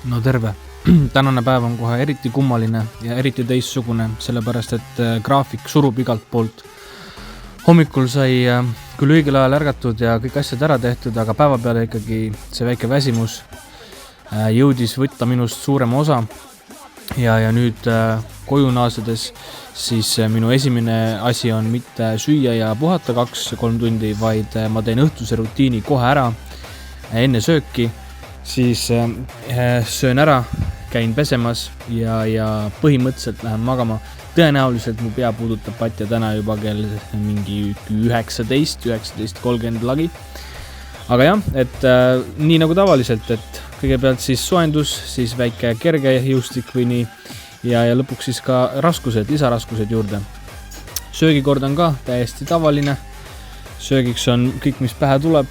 No terve. Tänane päev on kohe eriti kummaline ja eriti teistsugune, sellepärast et graafik surub igalt poolt. Hommikul sai küll õigel ajal ärgatud ja kõik asjad ära tehtud, aga päeva peale ikkagi see väike väsimus jõudis võtta minust suurema osa. Ja nüüd koju naasedes siis minu esimene asi on mitte süüa ja puhata 2-3 tundi, vaid ma teen õhtuse rutiini kohe ära enne sööki. Siis söön ära, käin pesemas ja põhimõtteliselt lähen magama. Tõenäoliselt mu pea puudutab patja täna juba kell mingi 19:30 lagi. Aga jah, et nii nagu tavaliselt, et kõigepealt siis soendus, siis väike kerge jõustik või nii ja lõpuks siis ka lisaraskused juurde. Söögikord on ka täiesti tavaline. Söögiks on kõik, mis pähe tuleb.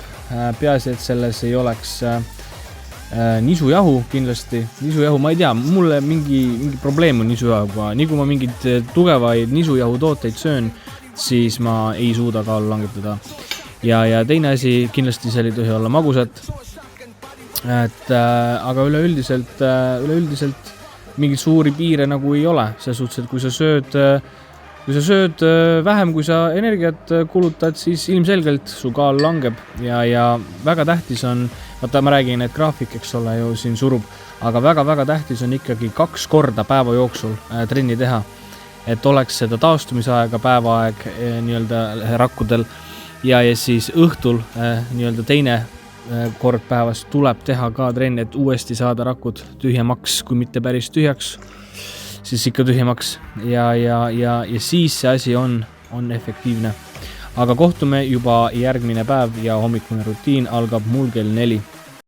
Peaasi, et selles ei oleks nisujahu kindlasti. Nisujahu, ma ei tea, mulle mingi probleem on nisujahuga. Nii kui ma mingid tugevaid nisujahu tooteid söön, siis ma ei suuda kaalu langetada. Ja teine asi, kindlasti seal ei tohi olla magusat. Aga üleüldiselt mingit suuri piire nagu ei ole. See suhtes, et kui sa sööd vähem, kui sa energiat kulutad, siis ilmselgelt su kaal langeb ja väga tähtis on, vaata ma räägin, et graafik, eks ole, ju siin surub, aga väga-väga tähtis on ikkagi 2 korda päeva jooksul trenni teha, et oleks seda taastumisaega päevaaeg nii-öelda rakkudel ja siis õhtul nii-öelda teine kord päevas tuleb teha ka trenni, et uuesti saada rakud tühjemaks, kui mitte päris tühjaks, siis ikka tühjemaks ja siis see asi on efektiivne. Aga kohtume juba järgmine päev ja hommikune rutiin algab mul kell 4.